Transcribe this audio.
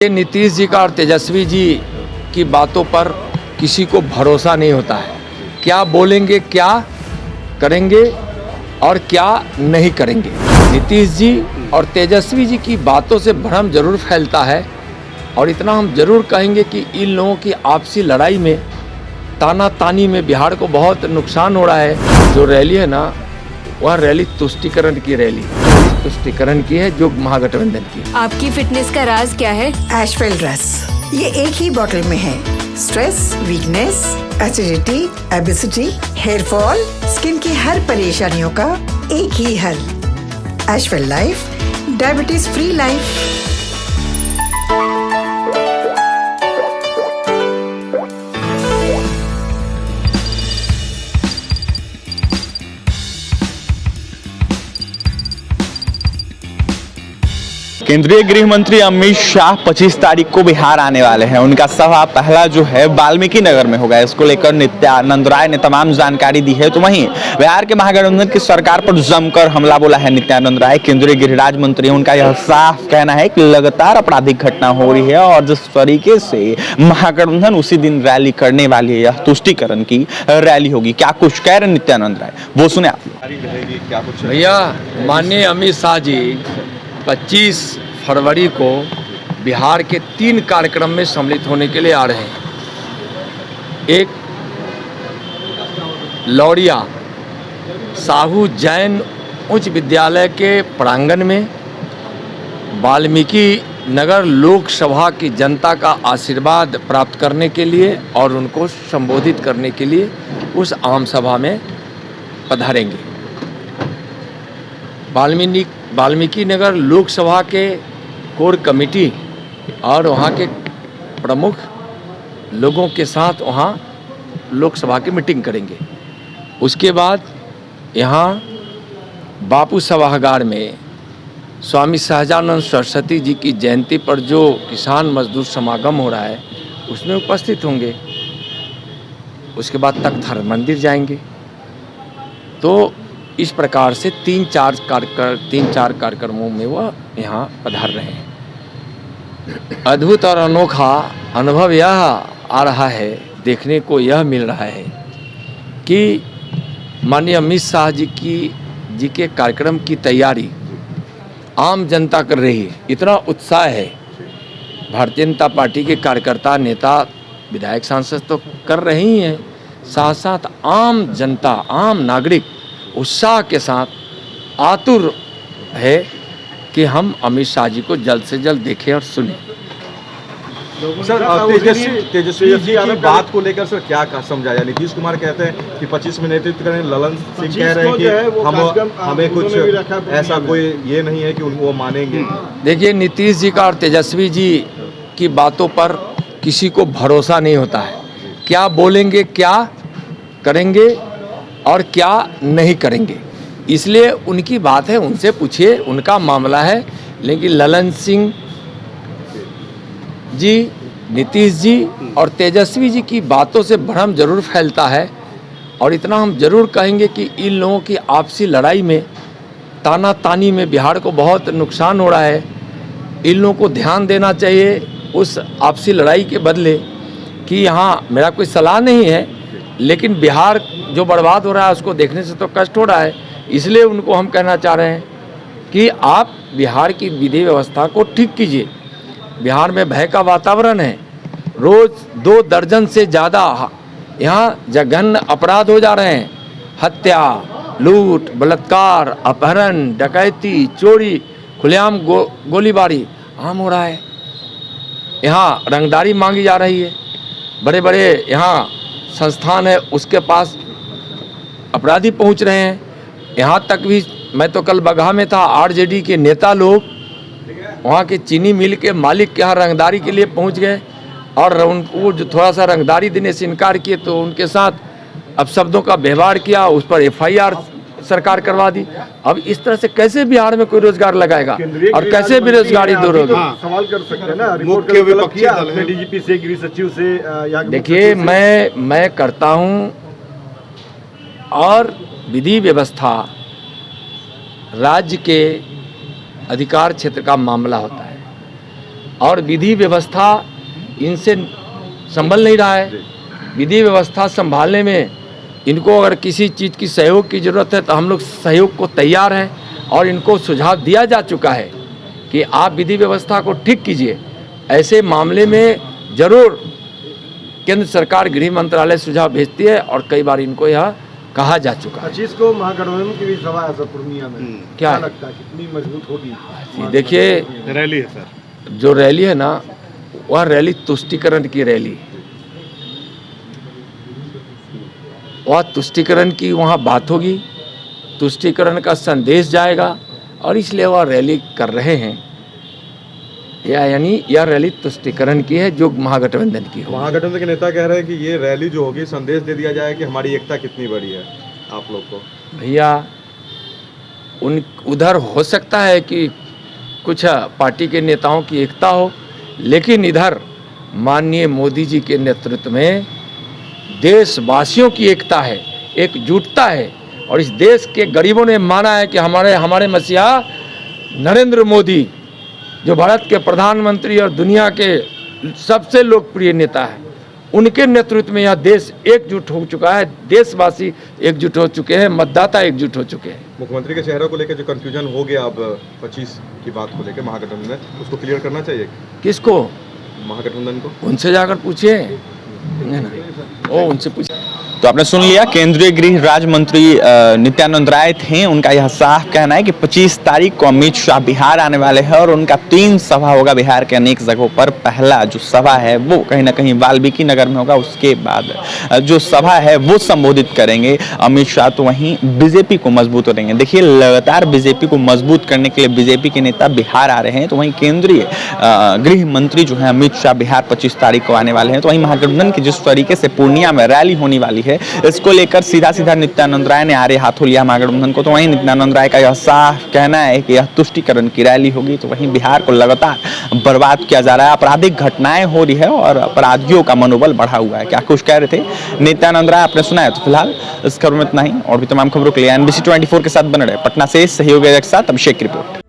ये नीतीश जी का और तेजस्वी जी की बातों पर किसी को भरोसा नहीं होता है। क्या बोलेंगे, क्या करेंगे और क्या नहीं करेंगे। नीतीश जी और तेजस्वी जी की बातों से भ्रम जरूर फैलता है और इतना हम जरूर कहेंगे कि इन लोगों की आपसी लड़ाई में, ताना तानी में बिहार को बहुत नुकसान हो रहा है। जो रैली है ना, वह रैली तुष्टीकरण की रैली, तुष्टीकरण की है, जो महागठबंधन की। आपकी फिटनेस का राज क्या है? एशवेल रस, ये एक ही बोतल में है। Stress, weakness, acidity, obesity, hair fall, skin की हर परेशानियों का एक ही हल। एशवेल लाइफ, डायबिटीज फ्री लाइफ। केंद्रीय गृह मंत्री अमित शाह 25 तारीख को बिहार आने वाले हैं। उनका सभा पहला जो है वाल्मीकि नगर में होगा। इसको लेकर नित्यानंद राय ने तमाम जानकारी दी है। तो वहीं बिहार के महागठबंधन की सरकार पर जमकर हमला बोला है नित्यानंद राय। केंद्रीय गृह राज्य मंत्री, उनका यह साफ कहना है कि लगातार आपराधिक घटना हो रही है और जिस तरीके से महागठबंधन उसी दिन रैली करने वाली है, यह तुष्टीकरण की रैली होगी। क्या कुछ कह रहे नित्यानंद राय, वो सुने आप। भैया, माननीय अमित शाह जी 25 फरवरी को बिहार के 3 कार्यक्रम में सम्मिलित होने के लिए आ रहे हैं। एक लौरिया साहू जैन उच्च विद्यालय के प्रांगण में वाल्मीकि नगर लोकसभा की जनता का आशीर्वाद प्राप्त करने के लिए और उनको संबोधित करने के लिए उस आम सभा में पधारेंगे। वाल्मीकि नगर लोकसभा के कोर कमेटी और वहाँ के प्रमुख लोगों के साथ वहाँ लोकसभा की मीटिंग करेंगे। उसके बाद यहाँ बापू सभागार में स्वामी सहजानंद सरस्वती जी की जयंती पर जो किसान मजदूर समागम हो रहा है, उसमें उपस्थित होंगे। उसके बाद तख्त हर मंदिर जाएंगे। तो इस प्रकार से 3-4 कार्यक्रमों में वह यहाँ पधार रहे हैं। अद्भुत और अनोखा अनुभव यह आ रहा है, देखने को यह मिल रहा है कि माननीय अमित शाह जी के कार्यक्रम की तैयारी आम जनता कर रही है। इतना उत्साह है। भारतीय जनता पार्टी के कार्यकर्ता, नेता, विधायक, सांसद तो कर रहे ही हैं, साथ साथ आम जनता, आम नागरिक उत्साह के साथ आतुर है कि हम अमित शाह जी को जल्द से जल्द देखें और सुनें। सर, तेजस्वी जी की बात को लेकर सर क्या समझाया? नीतीश कुमार कहते हैं कि 25 में नेतृत्व करें, ललन सिंह कह रहे हैं कि हमें कुछ ऐसा कोई ये नहीं है कि वो मानेंगे। देखिए, नीतीश जी का और तेजस्वी जी की बातों पर किसी को भरोसा नहीं होता है। क्या बोलेंगे, क्या करेंगे और क्या नहीं करेंगे। इसलिए उनकी बात है, उनसे पूछिए, उनका मामला है। लेकिन ललन सिंह जी, नीतीश जी और तेजस्वी जी की बातों से भ्रम जरूर फैलता है और इतना हम जरूर कहेंगे कि इन लोगों की आपसी लड़ाई में, ताना तानी में बिहार को बहुत नुकसान हो रहा है। इन लोगों को ध्यान देना चाहिए उस आपसी लड़ाई के बदले कि यहाँ मेरा कोई सलाह नहीं है, लेकिन बिहार जो बर्बाद हो रहा है उसको देखने से तो कष्ट हो रहा है। इसलिए उनको हम कहना चाह रहे हैं कि आप बिहार की विधि व्यवस्था को ठीक कीजिए। बिहार में भय का वातावरण है। रोज़ 2 दर्जन से ज़्यादा यहाँ जघन्य अपराध हो जा रहे हैं। हत्या, लूट, बलात्कार, अपहरण, डकैती, चोरी, खुलेआम गोलीबारी आम हो रहा है। यहाँ रंगदारी मांगी जा रही है। बड़े बड़े यहाँ संस्थान है, उसके पास अपराधी पहुँच रहे हैं। यहाँ तक भी, मैं तो कल बगहा में था, आरजेडी के नेता लोग वहाँ के चीनी मिल के मालिक के यहाँ रंगदारी के लिए पहुँच गए और उनको जो थोड़ा सा रंगदारी देने से इनकार किए तो उनके साथ अपशब्दों का व्यवहार किया, उस पर FIR सरकार करवा दी। अब इस तरह से कैसे बिहार में कोई रोजगार लगाएगा और कैसे बेरोजगारी दूर होगी? सवाल कर सकते हैं ना, मुख्य विपक्षी दल है, DGP से, गृह सचिव से। देखिए, मैं करता हूँ और विधि व्यवस्था राज्य के अधिकार क्षेत्र का मामला होता है। और विधि व्यवस्था इनसे संभल नहीं रहा है। विधि व्यवस्था संभालने में इनको अगर किसी चीज़ की सहयोग की ज़रूरत है तो हम लोग सहयोग को तैयार हैं और इनको सुझाव दिया जा चुका है कि आप विधि व्यवस्था को ठीक कीजिए। ऐसे मामले में ज़रूर केंद्र सरकार गृह मंत्रालय सुझाव भेजती है और कई बार इनको यह कहा जा चुका है। 25 को महागठबंधन की भी सभा है सर पूर्णिया में, क्या लगता है कितनी मजबूत होगी? देखिए, रैली है सर, जो रैली है ना, वह रैली तुष्टीकरण की रैली, वह तुष्टीकरण की वहाँ बात होगी, तुष्टीकरण का संदेश जाएगा और इसलिए वह रैली कर रहे हैं। यानी यह रैली तुष्टीकरण की है जो महागठबंधन की है। महागठबंधन के नेता कह रहे हैं कि ये रैली जो होगी संदेश दे दिया जाए कि हमारी एकता कितनी बड़ी है आप लोग को। भैया, उधर हो सकता है कि कुछ पार्टी के नेताओं की एकता हो, लेकिन इधर माननीय मोदी जी के नेतृत्व में देशवासियों की एकता है, एकजुटता है और इस देश के गरीबों ने माना है कि हमारे मसीहा नरेंद्र मोदी जो भारत के प्रधानमंत्री और दुनिया के सबसे लोकप्रिय नेता है, उनके नेतृत्व में यह देश एकजुट हो चुका है, देशवासी एकजुट हो चुके हैं, मतदाता एकजुट हो चुके हैं। मुख्यमंत्री के चेहरे को लेकर जो कंफ्यूजन हो गया अब 25 की बात को लेकर महागठबंधन में, उसको क्लियर करना चाहिए। किसको? महागठबंधन को। उनसे जाकर पूछिए, उनसे पूछिए। तो आपने सुन लिया, केंद्रीय गृह राज्य मंत्री नित्यानंद राय थे। उनका यह साफ कहना है कि 25 तारीख को अमित शाह बिहार आने वाले हैं और उनका 3 सभा होगा बिहार के अनेक जगहों पर। पहला जो सभा है वो कहीं ना कहीं वाल्मीकि नगर में होगा, उसके बाद जो सभा है वो संबोधित करेंगे अमित शाह। तो वहीं बीजेपी को मजबूत करेंगे। देखिए, लगातार बीजेपी को मजबूत करने के लिए बीजेपी के नेता बिहार आ रहे हैं। तो वहीं केंद्रीय गृह मंत्री जो है अमित शाह बिहार 25 तारीख को आने वाले हैं। तो वहीं महागठबंधन की जिस तरीके से पूर्णिया में रैली होने वाली है, इसको लेकर सीधा नित्यानंद राय ने आरे हाथों लिया महागठबंधन को। तो वहीं नित्यानंद राय का यह साफ कहना है कि यह तुष्टीकरण की रैली होगी। तो वहीं बिहार को लगातार बर्बाद किया जा रहा है, आपराधिक घटनाएं हो रही है और अपराधियों का मनोबल बढ़ा हुआ है। क्या कुछ कह रहे थे नित्यानंद राय, आपने सुना है। तो फिलहाल इस खबर में इतना ही, और भी तमाम खबरों के लिए NBC 24 के साथ बने रहे। पटना से सहयोगी के साथ अभिषेक की रिपोर्ट।